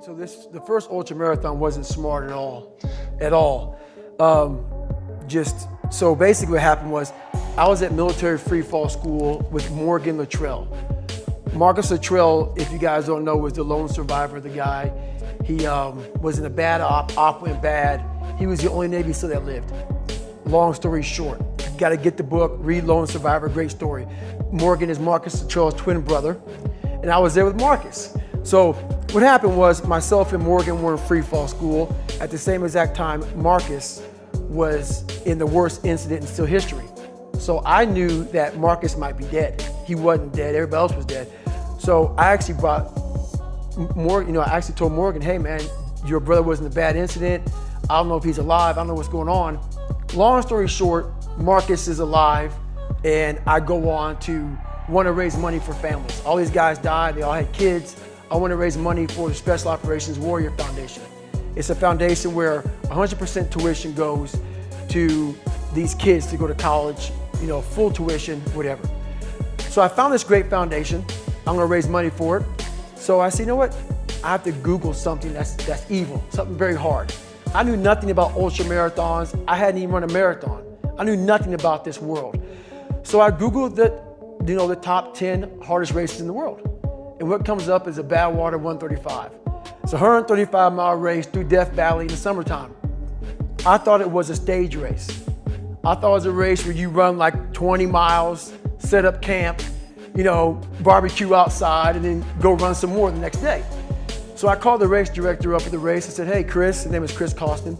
So the first ultra marathon wasn't smart at all. So basically what happened was I was at military free fall school with Morgan Luttrell. Marcus Luttrell, if you guys don't know, was the lone survivor, the guy. He was in a bad op went bad. He was the only Navy SEAL that lived. Long story short, you gotta get the book, read Lone Survivor, great story. Morgan is Marcus Luttrell's twin brother, and I was there with Marcus. So what happened was myself and Morgan were in free fall school. At the same exact time, Marcus was in the worst incident in SEAL history. So I knew that Marcus might be dead. He wasn't dead, everybody else was dead. So I actually brought Morgan, I actually told Morgan, hey man, your brother was in a bad incident. I don't know if he's alive, I don't know what's going on. Long story short, Marcus is alive, and I go on to want to raise money for families. All these guys died, they all had kids. I want to raise money for the Special Operations Warrior Foundation. It's a foundation where 100% tuition goes to these kids to go to college, full tuition, whatever. So I found this great foundation. I'm gonna raise money for it. So I said, you know what? I have to Google something that's evil, something very hard. I knew nothing about ultra marathons. I hadn't even run a marathon. I knew nothing about this world. So I Googled the top 10 hardest races in the world. And what comes up is a Badwater 135. It's a 135-mile race through Death Valley in the summertime. I thought it was a stage race. I thought it was a race where you run like 20 miles, set up camp, barbecue outside, and then go run some more the next day. So I called the race director up at the race and said, hey, Chris, his name is Chris Costin,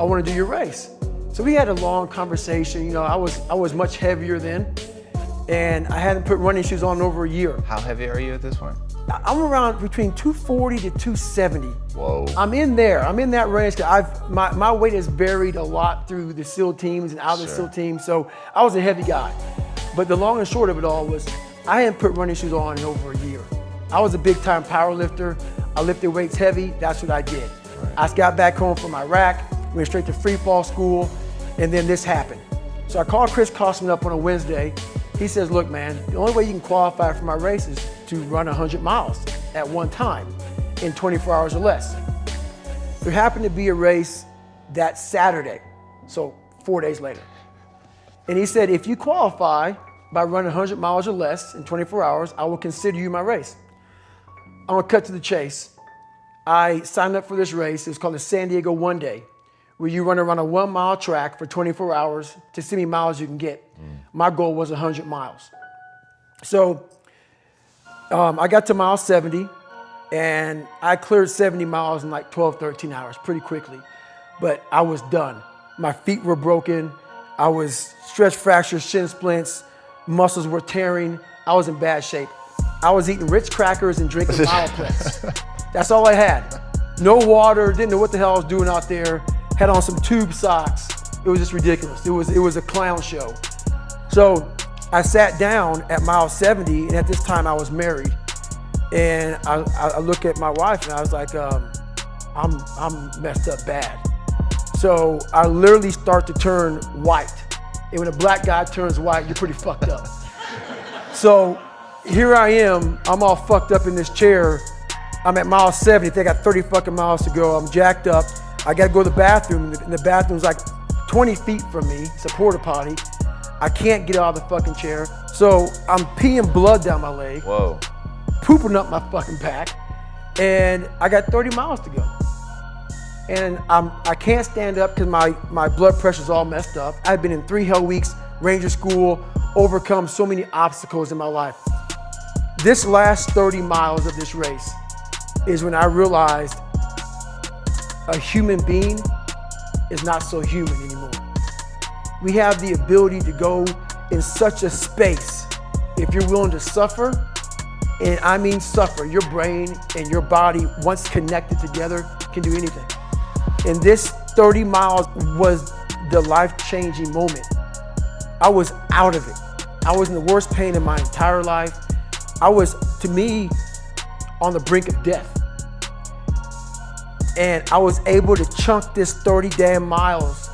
I want to do your race. So we had a long conversation. I was much heavier then, and I hadn't put running shoes on in over a year. How heavy are you at this point? I'm around between 240 to 270. Whoa. I'm in there. I'm in that range. My weight has varied a lot through the SEAL teams and out of the SEAL teams, so I was a heavy guy. But the long and short of it all was I hadn't put running shoes on in over a year. I was a big time power lifter. I lifted weights heavy. That's what I did. Right. I got back home from Iraq, went straight to free fall school, and then this happened. So I called Chris Costin up on a Wednesday. He says, look man, the only way you can qualify for my race is to run 100 miles at one time in 24 hours or less. There happened to be a race that Saturday, so 4 days later. And he said, if you qualify by running 100 miles or less in 24 hours, I will consider you my race. I'm gonna cut to the chase. I signed up for this race. It was called the San Diego One Day, where you run around a 1 mile track for 24 hours to see how many miles you can get. My goal was 100 miles. So I got to mile 70, and I cleared 70 miles in like 12, 13 hours pretty quickly. But I was done. My feet were broken. I was stretch fractures, shin splints, muscles were tearing. I was in bad shape. I was eating Ritz crackers and drinking Mileplex. That's all I had. No water, didn't know what the hell I was doing out there. Had on some tube socks. It was just ridiculous. It was a clown show. So I sat down at mile 70, and at this time I was married. And I look at my wife and I was like, I'm messed up bad. So I literally start to turn white. And when a black guy turns white, you're pretty fucked up. So here I am, I'm all fucked up in this chair. I'm at mile 70, I got 30 fucking miles to go. I'm jacked up. I gotta go to the bathroom, and the bathroom's like 20 feet from me. It's a porta potty. I can't get out of the fucking chair. So I'm peeing blood down my leg. Whoa. Pooping up my fucking back, and I got 30 miles to go. And I can't stand up because my blood pressure's all messed up. I've been in 3 hell weeks, Ranger school, overcome so many obstacles in my life. This last 30 miles of this race is when I realized a human being is not so human anymore. We have the ability to go in such a space if you're willing to suffer, and I mean suffer. Your brain and your body, once connected together, can do anything. And this 30 miles was the life-changing moment. I was out of it. I was in the worst pain in my entire life. I was, to me, on the brink of death. And I was able to chunk this 30 damn miles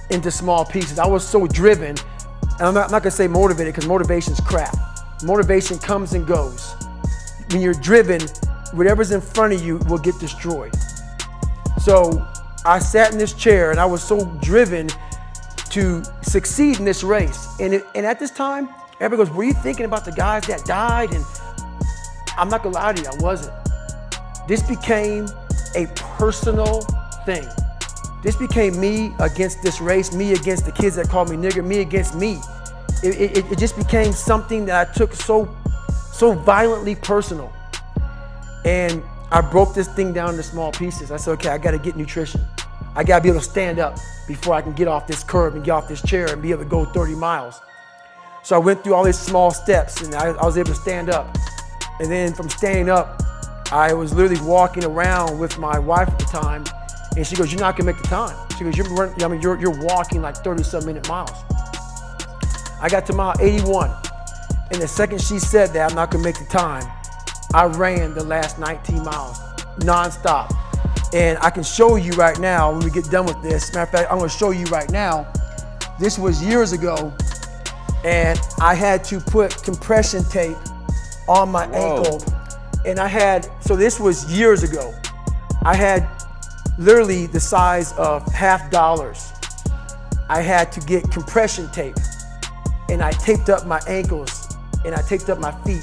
into small pieces. I was so driven, and I'm not gonna say motivated, because motivation's crap. Motivation comes and goes. When you're driven, whatever's in front of you will get destroyed. So I sat in this chair and I was so driven to succeed in this race. And at this time, everybody goes, were you thinking about the guys that died? And I'm not gonna lie to you, I wasn't. This became a personal thing. This became me against this race, me against the kids that called me nigger, me against me. It just became something that I took so violently personal. And I broke this thing down into small pieces. I said, okay, I gotta get nutrition. I gotta be able to stand up before I can get off this curb and get off this chair and be able to go 30 miles. So I went through all these small steps and I was able to stand up. And then from standing up, I was literally walking around with my wife at the time, and she goes, you're not gonna make the time. She goes, you're walking like 30-some minute miles. I got to mile 81, and the second she said that I'm not gonna make the time, I ran the last 19 miles, nonstop. And I can show you right now when we get done with this. Matter of fact, I'm gonna show you right now. This was years ago, and I had to put compression tape on my ankle. And so this was years ago. I had literally the size of $50. I had to get compression tape, and I taped up my ankles and I taped up my feet.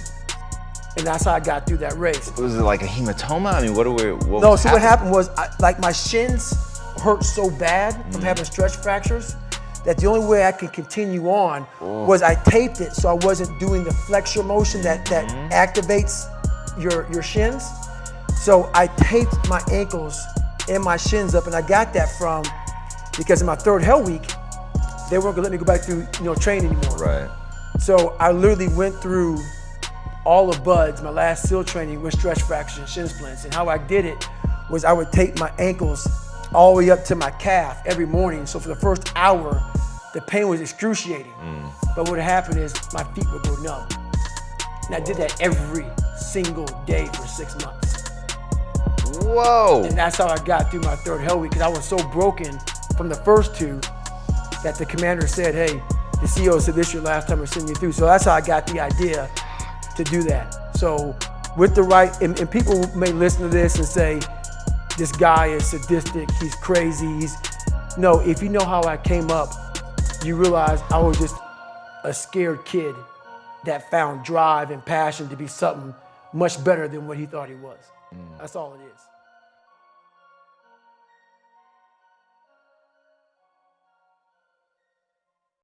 And that's how I got through that race. Was it like a hematoma? I mean, what happened was, like my shins hurt so bad from having stretch fractures that the only way I could continue on was I taped it so I wasn't doing the flexor motion that activates your shins. So I taped my ankles and my shins up, and I got that from, because in my third hell week, they weren't gonna let me go back through training anymore. Right. So I literally went through all of BUD/S, my last SEAL training, with stretch fractures and shin splints. And how I did it was I would tape my ankles all the way up to my calf every morning. So for the first hour, the pain was excruciating. But what happened is my feet would go numb. And I did that every single day for 6 months. Whoa. And that's how I got through my third hell week, because I was so broken from the first two that the commander said, hey, the CEO said this is your last time we're sending you through. So that's how I got the idea to do that. So with the right, and people may listen to this and say, this guy is sadistic, he's crazy, no, if you know how I came up, you realize I was just a scared kid that found drive and passion to be something much better than what he thought he was. That's all it is.